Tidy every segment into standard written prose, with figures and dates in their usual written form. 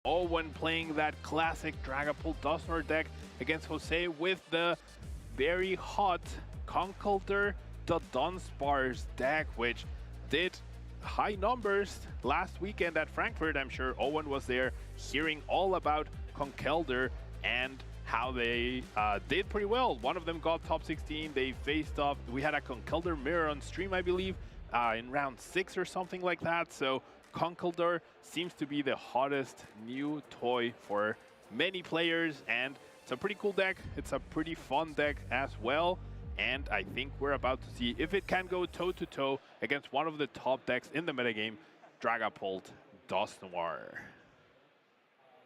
Owen playing that classic Dragapult Duster deck against Jose with the very hot Conkeldurr the Dunsparce deck, which did high numbers last weekend at Frankfurt. I'm sure Owen was there hearing all about Conkeldurr and how they did pretty well. One of them got top 16. They faced off. We had a Conkeldurr mirror on stream, I believe, in round 6 or something like that. So Conkeldurr seems to be the hottest new toy for many players, and it's a pretty cool deck. It's a pretty fun deck as well. And I think we're about to see if it can go toe-to-toe against one of the top decks in the metagame, Dragapult Dunsparce.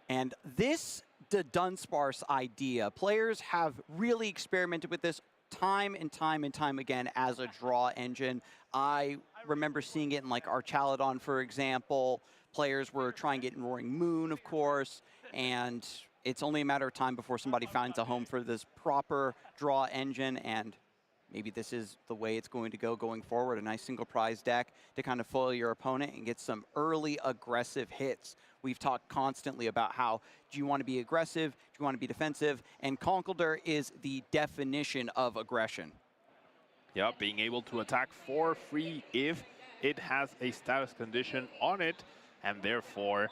And this Dunsparce idea, players have really experimented with this time and time and time again as a draw engine. I remember seeing it in like Archaladon, for example. Players were trying it in Roaring Moon, of course, and it's only a matter of time before somebody finds a home for this proper draw engine, and maybe this is the way it's going to go going forward. A nice single prize deck to kind of foil your opponent and get some early aggressive hits. We've talked constantly about how, do you want to be aggressive, do you want to be defensive, and Conkeldurr is the definition of aggression. Yeah, being able to attack for free if it has a status condition on it, and therefore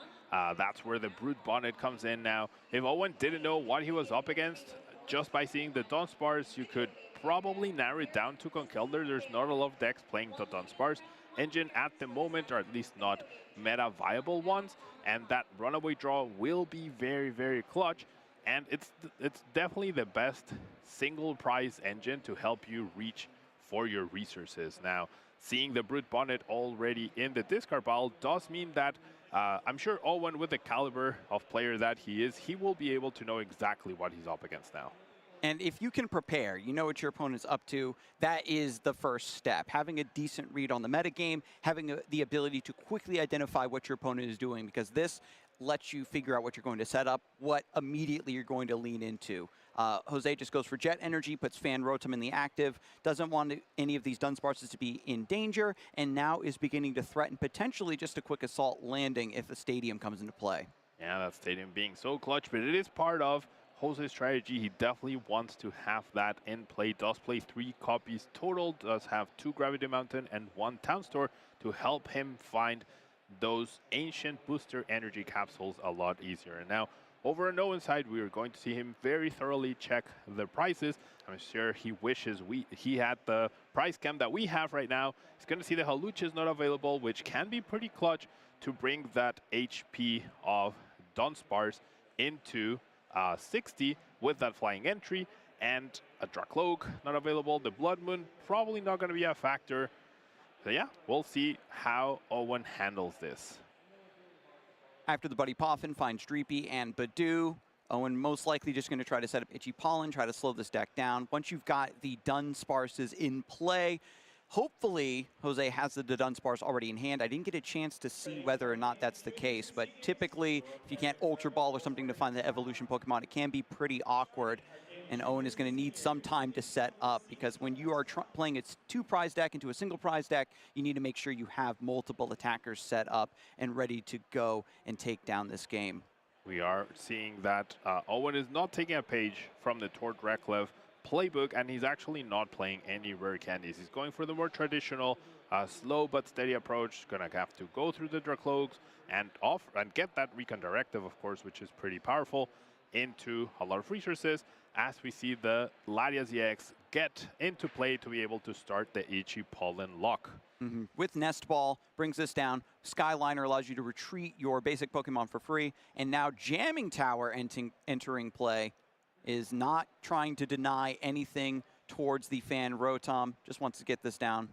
that's where the Brute Bonnet comes in now. If Owen didn't know what he was up against, just by seeing the Dunsparce, you could probably narrow it down to Conkeldurr. There's not a lot of decks playing the Dunsparce engine at the moment, or at least not meta-viable ones, and that runaway draw will be very, very clutch, and it's definitely the best single prize engine to help you reach for your resources. Now, seeing the Brute Bonnet already in the discard pile does mean that I'm sure Owen, with the caliber of player that he is, he will be able to know exactly what he's up against now. And if you can prepare, you know what your opponent's up to, that is the first step. Having a decent read on the metagame, having the ability to quickly identify what your opponent is doing, because this lets you figure out what you're going to set up, what immediately you're going to lean into. Jose just goes for Jet Energy, puts Fan Rotom in the active, doesn't want any of these Dunsparces to be in danger, and now is beginning to threaten potentially just a quick assault landing if the stadium comes into play. Yeah, that stadium being so clutch, but it is part of Jose's strategy. He definitely wants to have that in play. Does play 3 copies total, does have 2 Gravity Mountain and 1 Town Store to help him find those ancient booster energy capsules a lot easier. And now, over on Owen's side, we are going to see him very thoroughly check the prices. I'm sure he wishes he had the price cam that we have right now. He's going to see the Haluch is not available, which can be pretty clutch to bring that HP of Dunsparce into 60 with that flying entry, and a Dracloak not available. The Blood Moon probably not going to be a factor. So yeah, we'll see how Owen handles this. After the Buddy Poffin finds Dreepy and Badoo, Owen most likely just going to try to set up Itchy Pollen, try to slow this deck down. Once you've got the Dunsparces in play, hopefully Jose has the Dunsparce already in hand. I didn't get a chance to see whether or not that's the case, but typically if you can't Ultra Ball or something to find the evolution Pokemon, it can be pretty awkward. And Owen is going to need some time to set up, because when you are playing a 2 prize deck into a single prize deck, you need to make sure you have multiple attackers set up and ready to go and take down this game. We are seeing that Owen is not taking a page from the Tord Reklev playbook, and he's actually not playing any rare candies. He's going for the more traditional, slow but steady approach. Gonna have to go through the Dracloaks and get that Recon Directive, of course, which is pretty powerful, into a lot of resources, as we see the Latias EX get into play to be able to start the Itchy Pollen lock. With Nest Ball, brings this down. Skyliner allows you to retreat your basic Pokemon for free, and now Jamming Tower entering play is not trying to deny anything towards the Fan Rotom, just wants to get this down.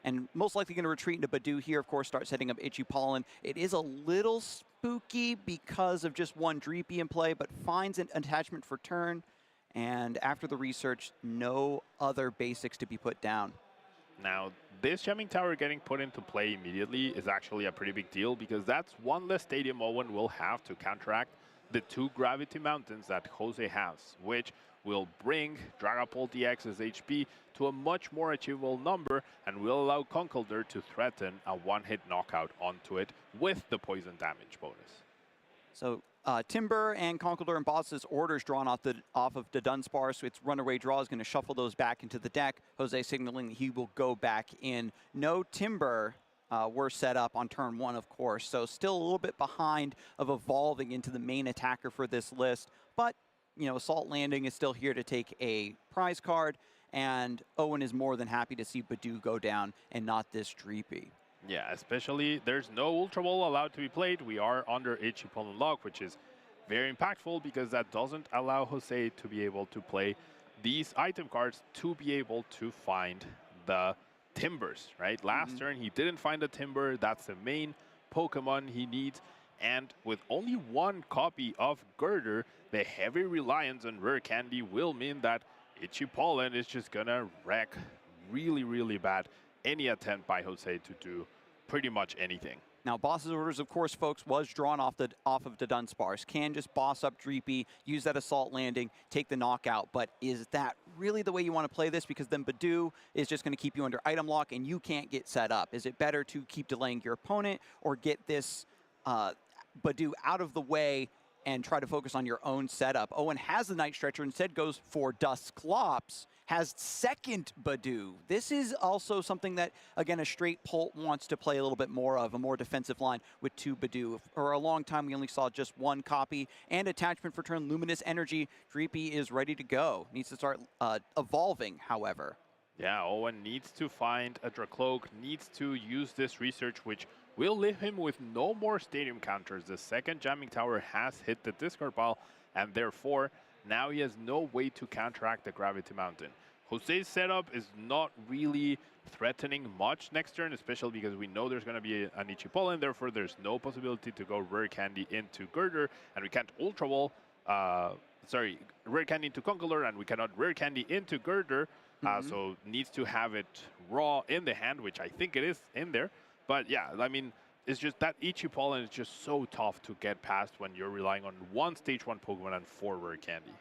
And most likely going to retreat into Badoo here, of course, start setting up Itchy Pollen. It is a little spooky because of just 1 Dreepy in play, but finds an attachment for turn. And after the research, no other basics to be put down. Now, this Jamming Tower getting put into play immediately is actually a pretty big deal, because that's 1 less Stadium Owen will have to counteract the 2 Gravity Mountains that Jose has, which will bring Dragapult EX's HP to a much more achievable number and will allow Conkeldurr to threaten a 1-hit knockout onto it with the poison damage bonus. So Timber and Conkeldurr and Boss's orders drawn off of the Dunsparce, so its runaway draw is going to shuffle those back into the deck. Jose signaling that he will go back in. No Timber were set up on turn 1, of course, so still a little bit behind of evolving into the main attacker for this list. But, you know, Assault Landing is still here to take a prize card, and Owen is more than happy to see Badoo go down and not this Dreepy. Yeah, especially there's no Ultra Ball allowed to be played. We are under Ichipollen lock, which is very impactful because that doesn't allow Jose to be able to play these item cards to be able to find the Timbers, right? Last turn, he didn't find a Timber. That's the main Pokemon he needs. And with only 1 copy of Girder, the heavy reliance on Rare Candy will mean that Ichipollen is just gonna wreck really, really bad any attempt by Jose to do pretty much anything. Now, Boss's orders, of course, folks, was drawn off of the Dunsparce. Can just boss up Dreepy, use that Assault Landing, take the knockout. But is that really the way you want to play this? Because then Badoo is just going to keep you under item lock and you can't get set up. Is it better to keep delaying your opponent or get this Badoo out of the way and try to focus on your own setup? Owen has the Night Stretcher, instead goes for Dusclops, has second Badoo. This is also something that, again, a straight Pult wants to play a little bit more of, a more defensive line with 2 Badoo. For a long time, we only saw just 1 copy and attachment for turn Luminous Energy. Dreepy is ready to go. Needs to start evolving, however. Yeah, Owen needs to find a Dracloak, needs to use this research, which will leave him with no more stadium counters. The second Jamming Tower has hit the discard pile, and therefore, now he has no way to counteract the Gravity Mountain. Jose's setup is not really threatening much next turn, especially because we know there's going to be an Ichipollen, therefore there's no possibility to go Rare Candy into Girder, and we can't Ultra Ball, Rare Candy into Conkeldurr, and we cannot Rare Candy into Girder, so needs to have it raw in the hand, which I think it is in there. But yeah, I mean, it's just that Ichipollen is just so tough to get past when you're relying on 1 Stage 1 Pokemon and 4 Rare Candy.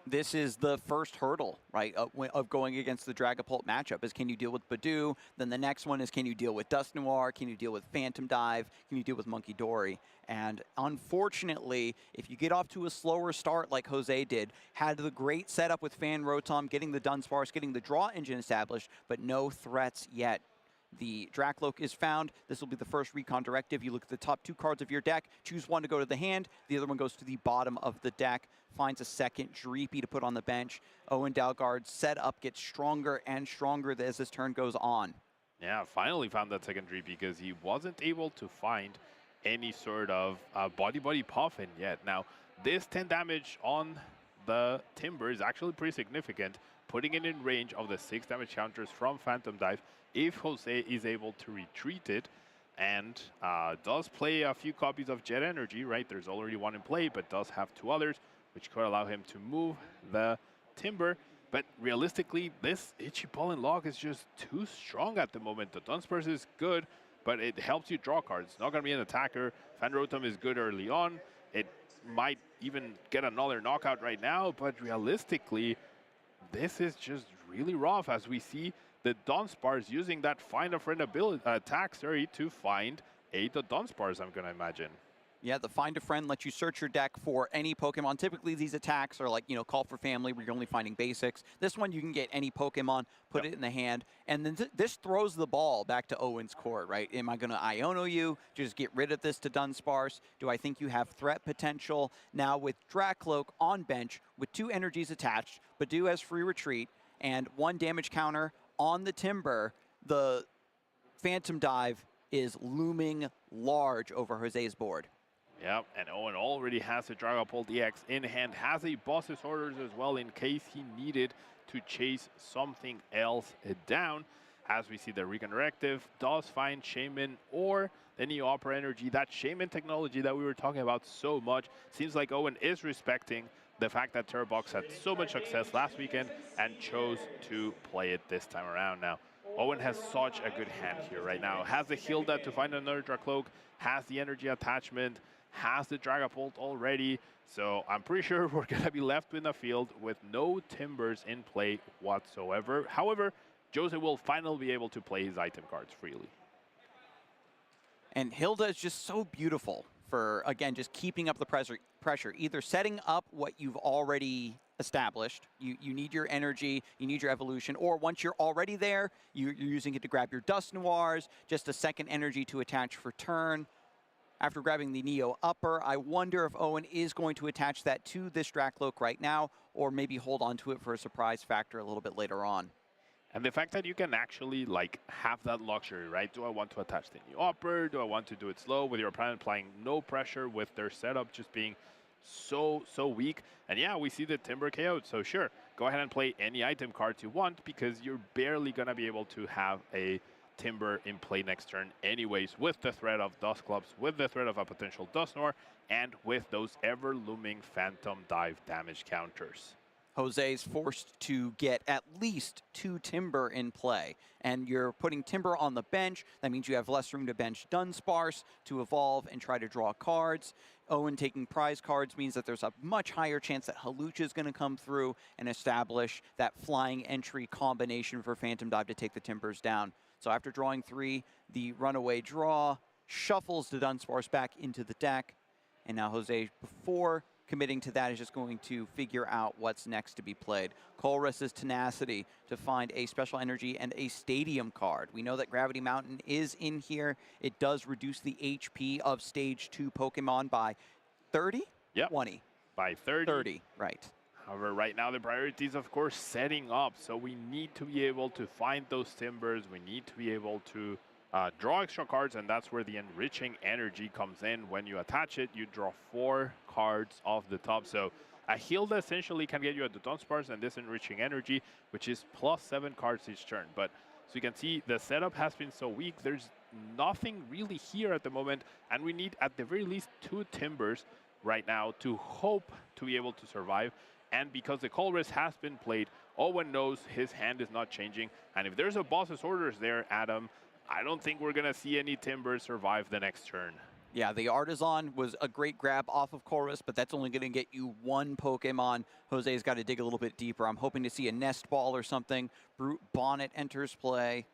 This is the first hurdle, right, of going against the Dragapult matchup, is can you deal with Badoo? Then the next one is can you deal with Dusknoir? Can you deal with Phantom Dive? Can you deal with Monkey Dory? And unfortunately, if you get off to a slower start like Jose did, had the great setup with Fan Rotom, getting the Dunsparce, getting the draw engine established, but no threats yet. The Dracloak is found. This will be the first recon directive. You look at the top 2 cards of your deck, choose 1 to go to the hand, the other one goes to the bottom of the deck, finds a second Dreepy to put on the bench. Owen Dalgard's setup gets stronger and stronger as this turn goes on. Yeah, finally found that second Dreepy because he wasn't able to find any sort of body puffin yet. Now, this 10 damage on the Timber is actually pretty significant, putting it in range of the 6 damage counters from Phantom Dive if Jose is able to retreat it, and does play a few copies of Jet Energy, right? There's already 1 in play, but does have 2 others, which could allow him to move the Timber. But realistically, this Ichipollen lock is just too strong at the moment. The Dunsparce is good, but it helps you draw cards. It's not going to be an attacker. Fan Rotom is good early on. It might even get another knockout right now, but realistically, this is just really rough as we see the Dunsparce using that Find a Friend ability attack, to find the Dunsparce, I'm going to imagine. Yeah, the Find a Friend lets you search your deck for any Pokemon. Typically, these attacks are like, you know, Call for Family, where you're only finding basics. This one, you can get any Pokemon, put it in the hand, and then this throws the ball back to Owen's court, right? Am I going to Iono you? Just get rid of this to Dunsparce? Do I think you have threat potential? Now, with Dracloak on bench, with 2 energies attached, Badoo has free retreat, and 1 damage counter on the Timber, the Phantom Dive is looming large over Jose's board. Yep, and Owen already has a Dragapult EX in hand, has a Boss's orders as well in case he needed to chase something else down. As we see, the Recon Directive does find Shaman or the Neo Opera Energy. That Shaman technology that we were talking about so much, seems like Owen is respecting the fact that Turbox had so much success last weekend and chose to play it this time around. Now, Owen has such a good hand here right now. Has the Hilda to find another Dracloak, has the energy attachment, has the Dragapult already. So I'm pretty sure we're going to be left in the field with no Timbers in play whatsoever. However, Jose will finally be able to play his item cards freely. And Hilda is just so beautiful for, again, just keeping up the pressure. Either setting up what you've already established, you need your energy, you need your evolution, or once you're already there, you're using it to grab your Dust Noirs, just a second energy to attach for turn. After grabbing the Neo Upper, I wonder if Owen is going to attach that to this Dracloak right now, or maybe hold on to it for a surprise factor a little bit later on. And the fact that you can actually like have that luxury, right? Do I want to attach the Neo Upper? Do I want to do it slow with your opponent applying no pressure with their setup just being so weak? And yeah, we see the Timber KO. So sure, go ahead and play any item cards you want because you're barely going to be able to have a Timber in play next turn anyways, with the threat of Dust Clubs, with the threat of a potential Dust Noir, and with those ever-looming Phantom Dive damage counters. Jose's forced to get at least 2 Timber in play, and you're putting Timber on the bench. That means you have less room to bench Dunsparce to evolve and try to draw cards. Owen taking prize cards means that there's a much higher chance that Hawlucha is going to come through and establish that flying entry combination for Phantom Dive to take the Timbers down. So after drawing 3, the runaway draw shuffles the Dunsparce back into the deck, and now Jose, before committing to that, is just going to figure out what's next to be played. Colress's Tenacity to find a special energy and a stadium card. We know that Gravity Mountain is in here. It does reduce the HP of Stage 2 Pokemon by 30? Yep. 20. By 30. 30, right. However, right now the priority is, of course, setting up. So we need to be able to find those Timbers. We need to be able to draw extra cards, and that's where the enriching energy comes in. When you attach it, you draw 4 cards off the top. So a Hilda essentially can get you at the Dunsparce and this enriching energy, which is +7 cards each turn. But so you can see the setup has been so weak. There's nothing really here at the moment, and we need at the very least 2 Timbers right now to hope to be able to survive. And because the Colress has been played, Owen knows his hand is not changing. And if there's a boss's orders there, Adam, I don't think we're going to see any Timbers survive the next turn. Yeah, the Artisan was a great grab off of Chorus, but that's only going to get you 1 Pokemon. Jose's got to dig a little bit deeper. I'm hoping to see a Nest Ball or something. Brute Bonnet enters play.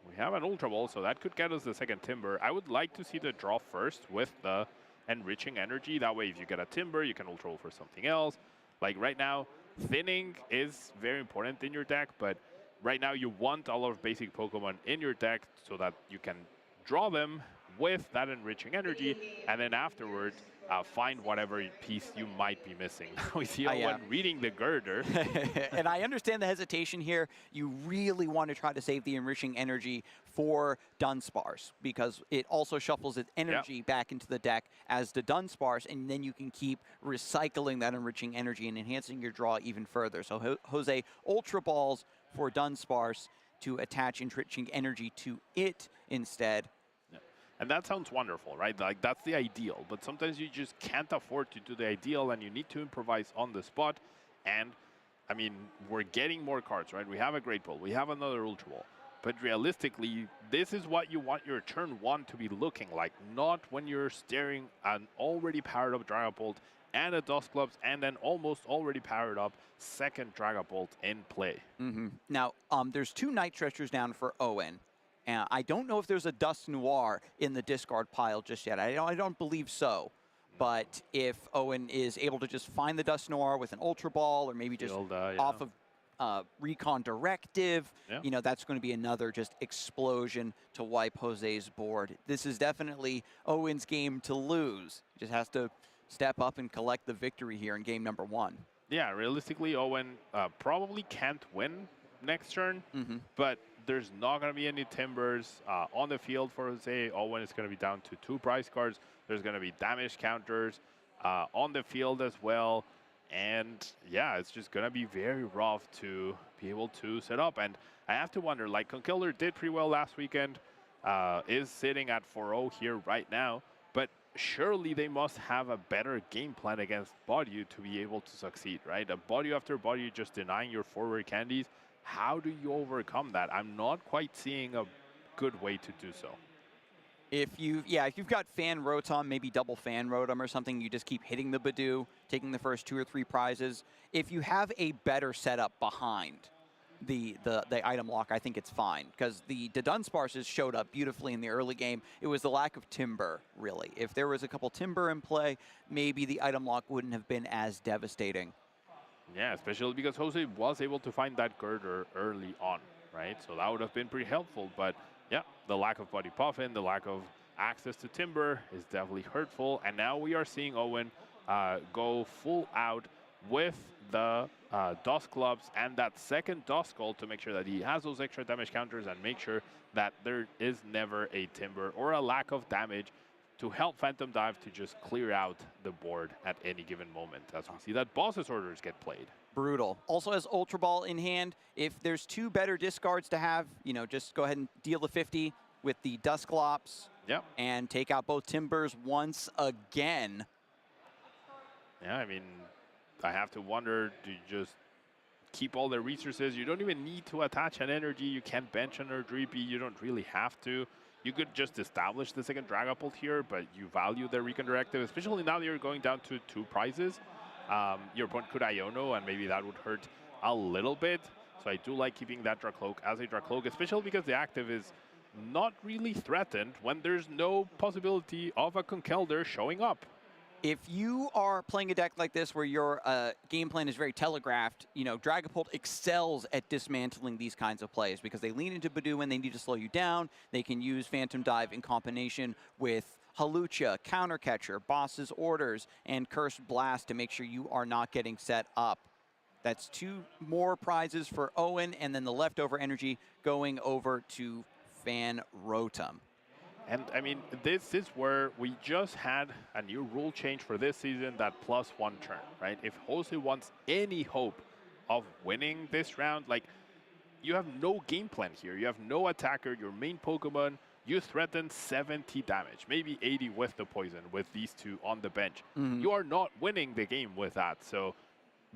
We have an Ultra Ball, so that could get us the second Timber. I would like to see the draw first with the enriching energy. That way, if you get a Timber, you can Ultra Ball for something else. Like right now, thinning is very important in your deck, but right now you want a lot of basic Pokemon in your deck so that you can draw them with that enriching energy, and then afterwards find whatever piece you might be missing. We see Owen reading the girder. And I understand the hesitation here. You really want to try to save the enriching energy for Dunsparce because it also shuffles its energy back into the deck as the Dunsparce, and then you can keep recycling that enriching energy and enhancing your draw even further. So Jose Ultra Balls for Dunsparce to attach enriching energy to it instead. And that sounds wonderful, right? Like, that's the ideal. But sometimes you just can't afford to do the ideal, and you need to improvise on the spot. And, I mean, we're getting more cards, right? We have a Great Ball. We have another Ultra Ball. But realistically, this is what you want your turn 1 to be looking like, not when you're staring at an already powered up Dragapult and a Dusclops and an almost already powered up second Dragapult in play. Now, there's 2 Night Stretchers down for Owen. I don't know if there's a Dust Noir in the discard pile just yet. I don't believe so. But if Owen is able to just find the Dust Noir with an Ultra Ball or maybe just off of Recon Directive, you know, that's going to be another just explosion to wipe Jose's board. This is definitely Owen's game to lose. He just has to step up and collect the victory here in game number 1. Yeah, realistically, Owen probably can't win next turn, but there's not going to be any Timbers on the field for Jose. Owen is going to be down to 2 prize cards. There's going to be damage counters on the field as well. And yeah, it's just going to be very rough to be able to set up. And I have to wonder, like, Conkeldurr did pretty well last weekend, is sitting at 4-0 here right now. But surely they must have a better game plan against Body to be able to succeed, right? A Body after Body just denying your forward candies. How do you overcome that? I'm not quite seeing a good way to do so. If you've got Fan Rotom, maybe double Fan Rotom or something, you just keep hitting the Badoo, taking the first 2 or 3 prizes. If you have a better setup behind, the item lock, I think it's fine, because the Dunsparces showed up beautifully in the early game. It was the lack of timber, really. If there was a couple timber in play, maybe the item lock wouldn't have been as devastating. Yeah, especially because Jose was able to find that girder early on, right? So that would have been pretty helpful. But yeah, the lack of body puffin, the lack of access to timber is definitely hurtful. And now we are seeing Owen go full out with the Dust Clubs and that second Dust Skull to make sure that he has those extra damage counters and make sure that there is never a timber or a lack of damage to help Phantom Dive to just clear out the board at any given moment, as we see that boss's orders get played. Brutal. Also has Ultra Ball in hand. If there's two better discards to have, you know, just go ahead and deal the 50 with the Dusclops. Yep. And take out both Timbers once again. Yeah, I mean, I have to wonder, do you just keep all the resources? You don't even need to attach an energy. You can't bench under Dreepy. You don't really have to. You could just establish the second Dragapult here, but you value the Recon Directive, especially now that you're going down to 2 prizes. Your opponent could Iono, and maybe that would hurt a little bit. So I do like keeping that Dracloak as a Dracloak, especially because the active is not really threatened when there's no possibility of a Conkeldurr showing up. If you are playing a deck like this where your game plan is very telegraphed, you know, Dragapult excels at dismantling these kinds of plays because they lean into Badoo when they need to slow you down. They can use Phantom Dive in combination with Halucha, Countercatcher, Boss's Orders, and Cursed Blast to make sure you are not getting set up. That's 2 more prizes for Owen, and then the leftover energy going over to Fan Rotom. And I mean, this is where we just had a new rule change for this season, that +1 turn, right? If Jose wants any hope of winning this round, like, you have no game plan here. You have no attacker, your main Pokemon, you threaten 70 damage, maybe 80 with the poison, with these 2 on the bench. You are not winning the game with that, so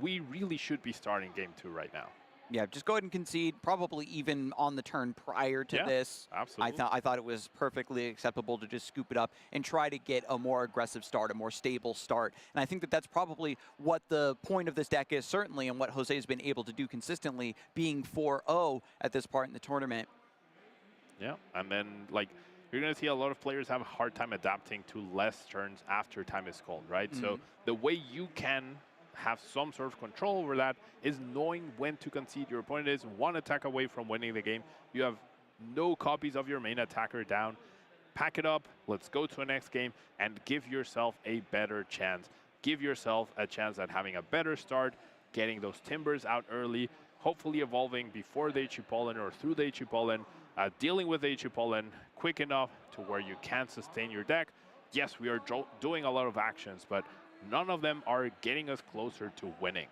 we really should be starting game 2 right now. Yeah, just go ahead and concede, probably even on the turn prior to this. Absolutely. I thought it was perfectly acceptable to just scoop it up and try to get a more aggressive start, a more stable start. And I think that that's probably what the point of this deck is, certainly, and what Jose has been able to do consistently, being 4-0 at this part in the tournament. Yeah, and then, like, you're going to see a lot of players have a hard time adapting to less turns after time is called, right? So the way you can have some sort of control over that is knowing when to concede. Your opponent is 1 attack away from winning the game. You have no copies of your main attacker down. Pack it up, let's go to the next game, and give yourself a better chance. Give yourself a chance at having a better start, getting those Timbers out early, hopefully evolving before the HE Pollen or through the HE Pollen, dealing with the HE Pollen quick enough to where you can sustain your deck. Yes, we are doing a lot of actions, but none of them are getting us closer to winning.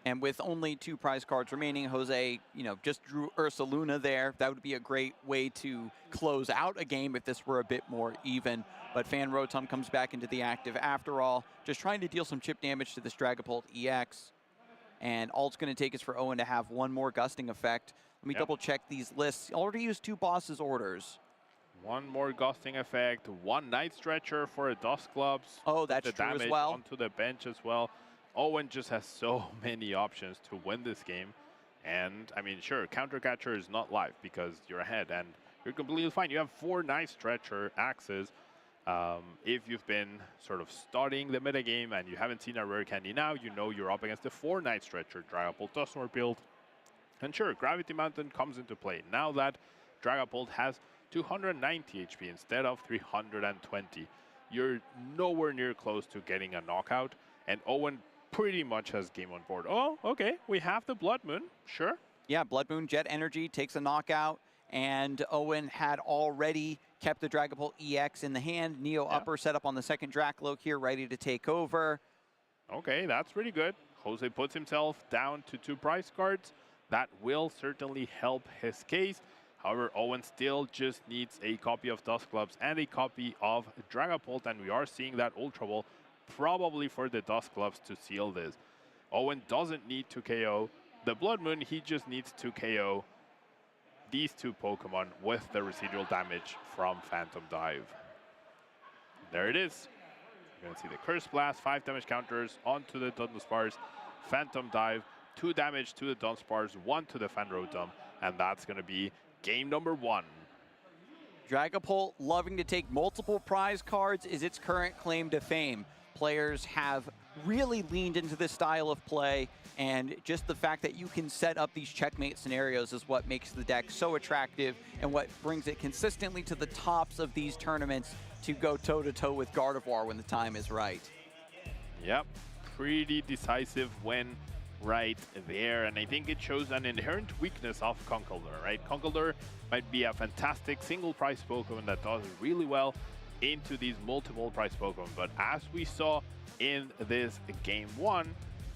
And with only 2 prize cards remaining, Jose, you know, just drew Ursaluna there. That would be a great way to close out a game if this were a bit more even. But Fan Rotom comes back into the active after all, just trying to deal some chip damage to this Dragapult EX. And all it's going to take is for Owen to have 1 more gusting effect. Let me double check these lists. Already used 2 Boss's Orders. 1 more gusting effect, 1 Night Stretcher for a Dust Clubs. Oh, that's true as well. Onto the bench as well. Owen just has so many options to win this game. And, I mean, sure, Countercatcher is not live because you're ahead and you're completely fine. You have 4 Night Stretcher axes. If you've been sort of studying the metagame and you haven't seen a rare candy now, you know you're up against the 4 Night Stretcher Dragapult Dustmore build. And sure, Gravity Mountain comes into play. Now that Dragapult has 290 HP instead of 320. You're nowhere near close to getting a knockout, and Owen pretty much has game on board. Oh, okay, we have the Blood Moon, sure. Yeah, Blood Moon Jet Energy takes a knockout, and Owen had already kept the Dragapult EX in the hand. Neo Upper set up on the second Dracloak here, ready to take over. Okay, that's pretty good. Jose puts himself down to 2 prize cards. That will certainly help his case. However, Owen still just needs a copy of Dust Clubs and a copy of Dragapult, and we are seeing that Ultra Ball probably for the Dust Clubs to seal this. Owen doesn't need to KO the Blood Moon, he just needs to KO these 2 Pokemon with the residual damage from Phantom Dive. There it is. You're going to see the Curse Blast, 5 damage counters onto the Dunsparce. Phantom Dive 2 damage to the Dunsparce, 1 to the Fanrotom, and that's going to be game number 1. Dragapult loving to take multiple prize cards is its current claim to fame. Players have really leaned into this style of play, and just the fact that you can set up these checkmate scenarios is what makes the deck so attractive and what brings it consistently to the tops of these tournaments to go toe-to-toe with Gardevoir when the time is right. Yep, pretty decisive win right there, and I think it shows an inherent weakness of Conkeldurr, right? Conkeldurr might be a fantastic single prize Pokemon that does really well into these multiple prize Pokemon, but as we saw in this game 1,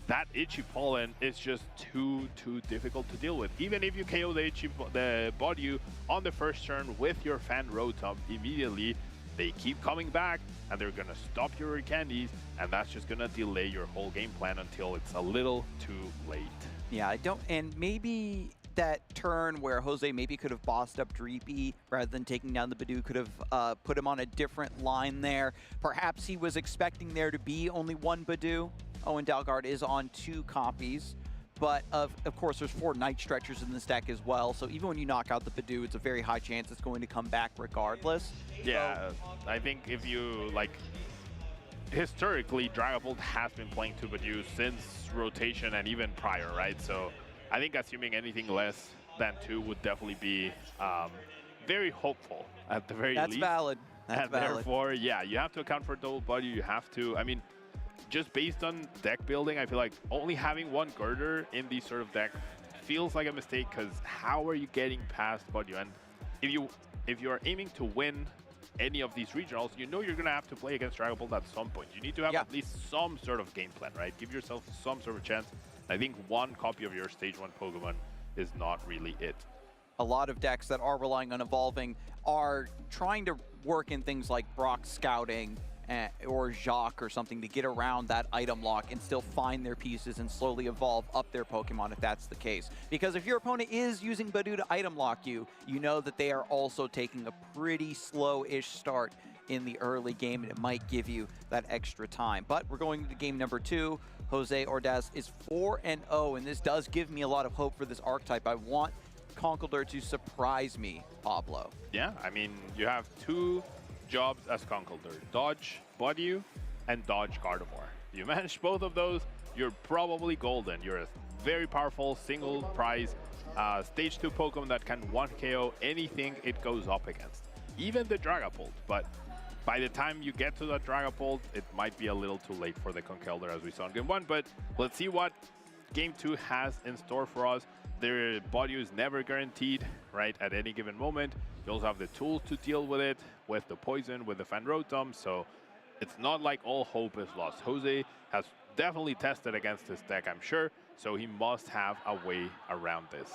that Itchy Pollen is just too difficult to deal with. Even if you KO the Bodyu on the first turn with your Fanrotom immediately, they keep coming back and they're gonna stop your candies, and that's just gonna delay your whole game plan until it's a little too late. Yeah, and maybe that turn where Jose maybe could have bossed up Dreepy rather than taking down the Badoo could have put him on a different line there. Perhaps he was expecting there to be only one Badoo. Owen Dalgard is on 2 copies, but of course there's 4 Night Stretchers in this deck as well, so even when you knock out the Badoo, it's a very high chance it's going to come back regardless. Yeah, so, I think if you, like, historically, Dragapult has been playing 2 Badoo since rotation and even prior, right? So I think assuming anything less than 2 would definitely be very hopeful at the very least. That's valid. That's valid. Therefore, yeah, you have to account for double body. You have to, I mean, just based on deck building, I feel like only having 1 Girder in these sort of deck feels like a mistake, because how are you getting past Bodyu? And if you are aiming to win any of these regionals, you know you're going to have to play against Dragapult at some point. You need to have at least some sort of game plan, right? Give yourself some sort of chance. I think 1 copy of your stage 1 Pokemon is not really it. A lot of decks that are relying on evolving are trying to work in things like Brock Scouting or Jacques or something to get around that item lock and still find their pieces and slowly evolve up their Pokemon if that's the case. Because if your opponent is using Badoo to item lock you, you know that they are also taking a pretty slow-ish start in the early game, and it might give you that extra time. But we're going into game number 2. Jose Ordaz is 4-0, and this does give me a lot of hope for this archetype. I want Conkeldurr to surprise me, Pablo. Yeah, I mean, you have 2 jobs as Conkeldurr: dodge Bodyu and dodge Gardevoir. You manage both of those, you're probably golden. You're a very powerful single prize stage 2 Pokemon that can 1 KO anything it goes up against, even the Dragapult. But by the time you get to the Dragapult, it might be a little too late for the Conkeldurr, as we saw in game 1. But let's see what game 2 has in store for us. Their Bodyu is never guaranteed, right, at any given moment. You also have the tools to deal with it, with the poison, with the Fanrotom, so it's not like all hope is lost. Jose has definitely tested against this deck, I'm sure, so he must have a way around this.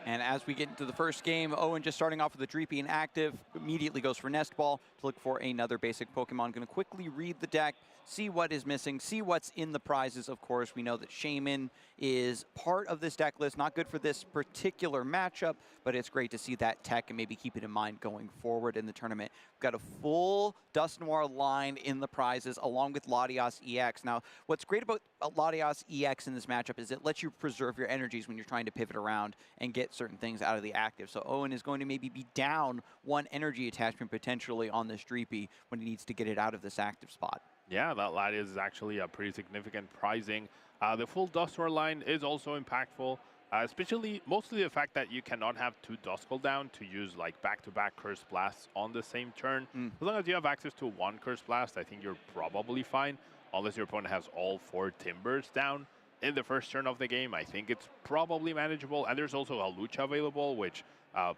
And as we get into the first game, Owen just starting off with a Dreepy inactive, immediately goes for Nest Ball to look for another basic Pokemon. Going to quickly read the deck, see what is missing, see what's in the prizes. Of course, we know that Shaman is part of this deck list. Not good for this particular matchup, but it's great to see that tech and maybe keep it in mind going forward in the tournament. We've got a full Dusknoir line in the prizes along with Latias EX. Now, what's great about Latias EX in this matchup is it lets you preserve your energies when you're trying to pivot around and get certain things out of the active. So Owen is going to maybe be down 1 energy attachment potentially on this Dreepy when he needs to get it out of this active spot. Yeah, that Latias is actually a pretty significant prizing. The full Dusknoir line is also impactful, especially mostly the fact that you cannot have 2 Duskull down to use like back-to-back Curse Blasts on the same turn. As long as you have access to 1 Curse Blast, I think you're probably fine, unless your opponent has all 4 Timbers down in the first turn of the game. I think it's probably manageable, and there's also a Lucha available, which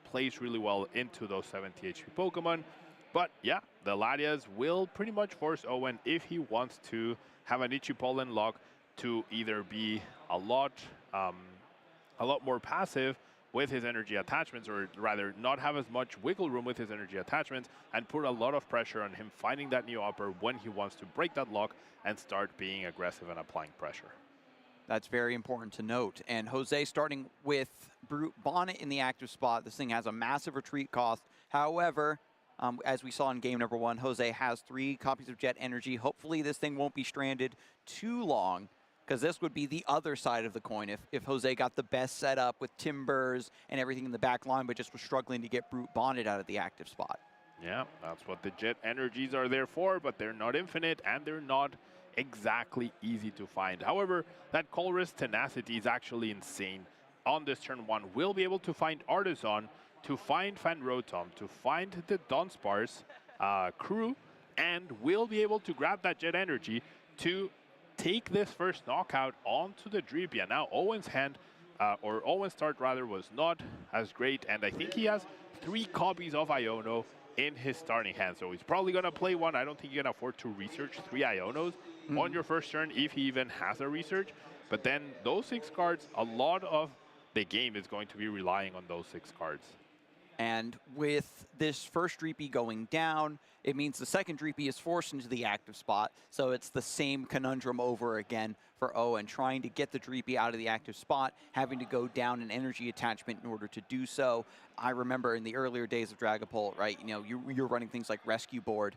plays really well into those 70 HP Pokemon. But yeah, the Latias will pretty much force Owen, if he wants to have an Itchy Pollen lock, to either be a lot more passive with his energy attachments, or rather not have as much wiggle room with his energy attachments, and put a lot of pressure on him finding that new upper when he wants to break that lock and start being aggressive and applying pressure. That's very important to note. And Jose starting with Brute Bonnet in the active spot. This thing has a massive retreat cost. However, as we saw in game number 1, Jose has 3 copies of Jet Energy. Hopefully this thing won't be stranded too long. because this would be the other side of the coin if Jose got the best setup with Timbers and everything in the back line, but just was struggling to get Brute Bonded out of the active spot. Yeah, that's what the Jet energies are there for, but they're not infinite and they're not exactly easy to find. However, that Colress tenacity is actually insane. On this turn 1, we'll be able to find Artisan, to find Fan Rotom, to find the Dunsparce crew, and we'll be able to grab that Jet energy to take this first knockout onto the Dreepia. Now, Owen's hand, or Owen's start rather, was not as great, and I think he has 3 copies of Iono in his starting hand, so he's probably going to play one. I don't think you can afford to research 3 Ionos on your first turn if he even has a research, but then those 6 cards, a lot of the game is going to be relying on those 6 cards. And with this first Dreepy going down, it means the second Dreepy is forced into the active spot. So it's the same conundrum over again for Owen, trying to get the Dreepy out of the active spot, having to go down an energy attachment in order to do so. I remember in the earlier days of Dragapult, right, you know, you're running things like Rescue Board.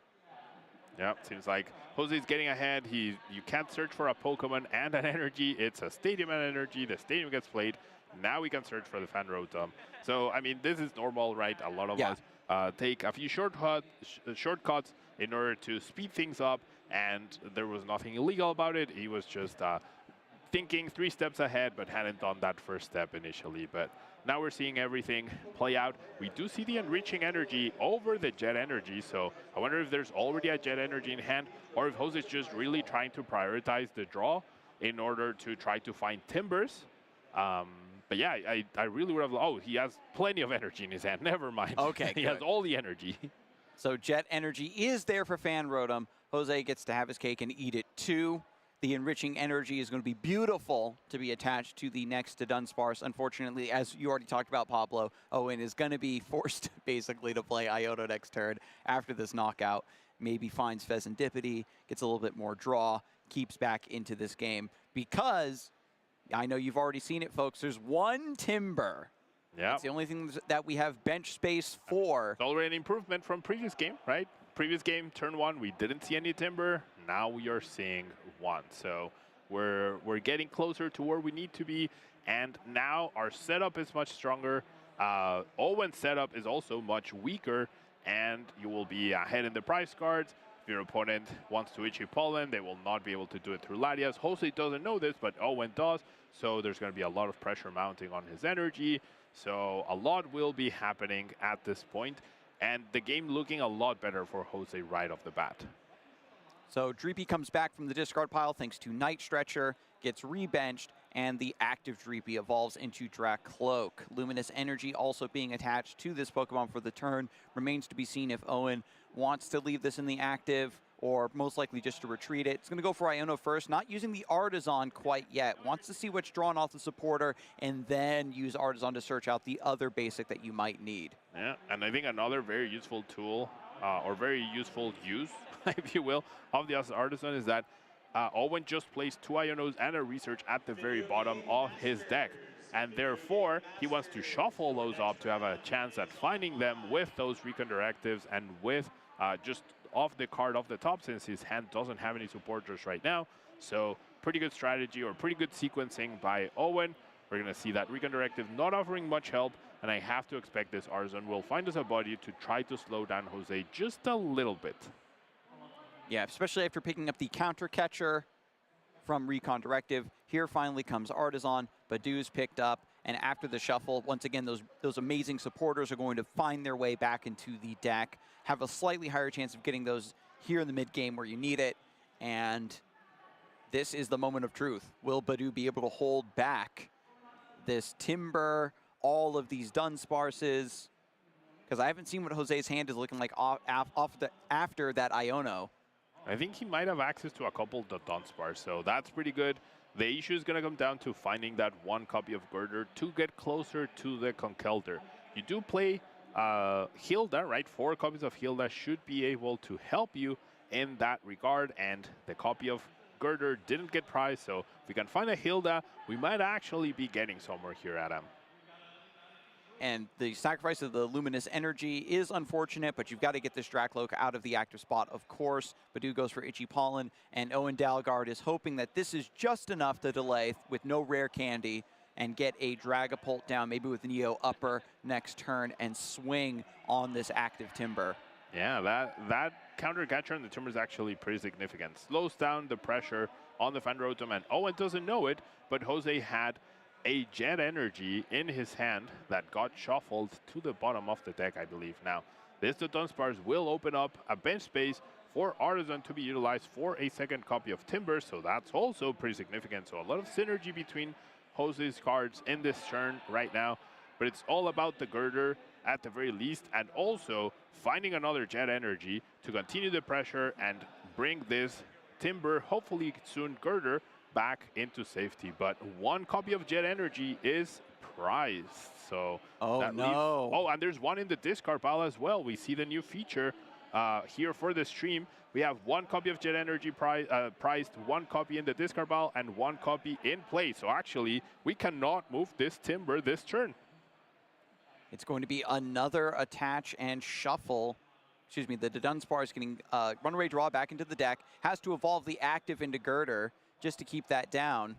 Yeah, seems like Jose's getting ahead. You can't search for a Pokemon and an energy. It's a stadium and energy. The stadium gets played. Now we can search for the Fan Rotom. So, I mean, this is normal, right? A lot of us take a few shortcuts in order to speed things up, and there was nothing illegal about it. He was just thinking 3 steps ahead, but hadn't done that first step initially. But now we're seeing everything play out. We do see the enriching energy over the Jet energy, so I wonder if there's already a Jet energy in hand, or if Jose's just really trying to prioritize the draw in order to try to find Timbers. But yeah, I really would have... Oh, he has plenty of energy in his hand. Never mind. Okay, he has all the energy. So Jet energy is there for Fan Rotom. Jose gets to have his cake and eat it too. The enriching energy is going to be beautiful to be attached to the next to Dunsparce. Unfortunately, as you already talked about, Pablo, Owen is going to be forced basically to play Iono next turn after this knockout. Maybe finds Pheasantipity, gets a little bit more draw, keeps back into this game because... I know you've already seen it, folks. There's 1 Timber. Yeah. That's the only thing that we have bench space for. It's already an improvement from previous game, right? Previous game, turn 1, we didn't see any Timber. Now we are seeing 1. So we're getting closer to where we need to be. And now our setup is much stronger. Owen's setup is also much weaker. And you will be ahead in the prize cards. If your opponent wants to Ichi Pollen, they will not be able to do it through Latias. Jose doesn't know this, but Owen does. So there's going to be a lot of pressure mounting on his energy. So a lot will be happening at this point. And the game looking a lot better for Jose right off the bat. So Dreepy comes back from the discard pile thanks to Night Stretcher, gets rebenched, and the active Dreepy evolves into Dracloak. Luminous Energy also being attached to this Pokemon for the turn. Remains to be seen if Owen wants to leave this in the active or most likely just to retreat it. It's going to go for Iono first, not using the Artisan quite yet. Wants to see what's drawn off the supporter and then use Artisan to search out the other basic that you might need. Yeah, and I think another very useful tool or very useful use, if you will, of the Artisan is that Owen just placed 2 Ionos and a research at the very bottom of his deck. And therefore, he wants to shuffle those up to have a chance at finding them with those Recon Directives and with just off the card off the top, since his hand doesn't have any supporters right now. So pretty good strategy or pretty good sequencing by Owen. We're going to see that Recon Directive not offering much help, and I have to expect this Artisan will find us a body to try to slow down Jose just a little bit. Yeah, especially after picking up the Counter Catcher from Recon Directive. Here finally comes Artisan. Badoo's picked up, and after the shuffle, once again, those amazing supporters are going to find their way back into the deck, have a slightly higher chance of getting those here in the mid-game where you need it, and this is the moment of truth. Will Badoo be able to hold back this Timber, all of these Dunsparces? Because I haven't seen what Jose's hand is looking like after that Iono. I think he might have access to a couple of Dunsparce, so that's pretty good. The issue is going to come down to finding that 1 copy of Girder to get closer to the Conkeldurr. You do play Hilda, right? 4 copies of Hilda should be able to help you in that regard, and the copy of Girder didn't get prized, so if we can find a Hilda, we might actually be getting somewhere here, Adam. And the sacrifice of the luminous energy is unfortunate, but you've got to get this Dracloak out of the active spot, of course. Badu goes for Itchy Pollen, and Owen Dalgard is hoping that this is just enough to delay with no rare candy and get a Dragapult down, maybe with Neo upper next turn, and swing on this active Timber. Yeah, that counter catcher on the Timber is actually pretty significant. Slows down the pressure on the Fanrotom, and Owen doesn't know it, but Jose had a Jet Energy in his hand that got shuffled to the bottom of the deck, I believe. Now, this the Dunsparce will open up a bench space for Artisan to be utilized for a second copy of Timber, so that's also pretty significant. So a lot of synergy between Jose's cards in this turn right now, but it's all about the Girder at the very least, and also finding another Jet Energy to continue the pressure and bring this Timber, hopefully soon Girder, back into safety. But one copy of Jet Energy is prized, so that leaves, oh, and there's one in the discard pile as well. We see the new feature here for the stream. We have one copy of Jet Energy prized, one copy in the discard pile, and one copy in play. So actually, we cannot move this Timber this turn. It's going to be another attach and shuffle. Excuse me, the Dunsparce is getting runaway draw back into the deck, has to evolve the active into Girder just to keep that down.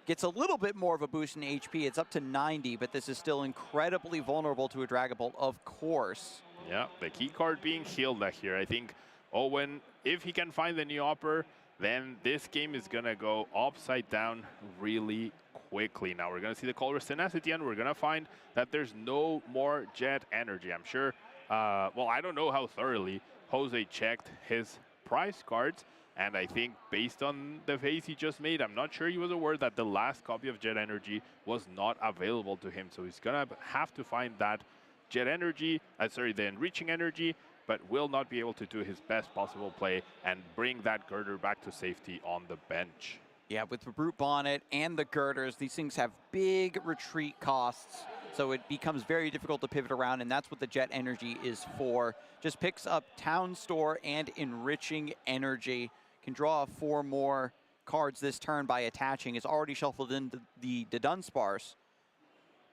Gets a little bit more of a boost in HP. It's up to 90, but this is still incredibly vulnerable to a Dragapult, of course. Yeah, the key card being healed here. I think Owen, if he can find the new upper, then this game is going to go upside down really quickly. Now we're going to see the Colress Tenacity, and we're going to find that there's no more Jet Energy. I'm sure, well, I don't know how thoroughly Jose checked his prize cards, and I think based on the face he just made, I'm not sure he was aware that the last copy of Jet Energy was not available to him. So he's going to have to find that Jet Energy, the Enriching Energy, but will not be able to do his best possible play and bring that Girder back to safety on the bench. Yeah, with the Brute Bonnet and the Girders, these things have big retreat costs, so it becomes very difficult to pivot around, and that's what the Jet Energy is for. Just picks up Town Store and Enriching Energy. Can draw 4 more cards this turn by attaching. It's already shuffled into the Dunsparce,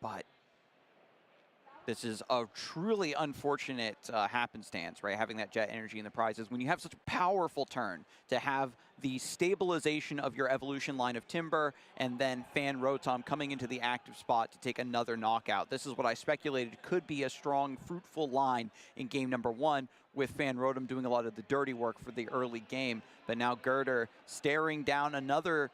but this is a truly unfortunate happenstance, right? Having that Jet Energy in the prizes. When you have such a powerful turn to have the stabilization of your evolution line of Timber and then Fan Rotom coming into the active spot to take another knockout. This is what I speculated could be a strong, fruitful line in game number 1, with Fan Rotom doing a lot of the dirty work for the early game. But now Girder staring down another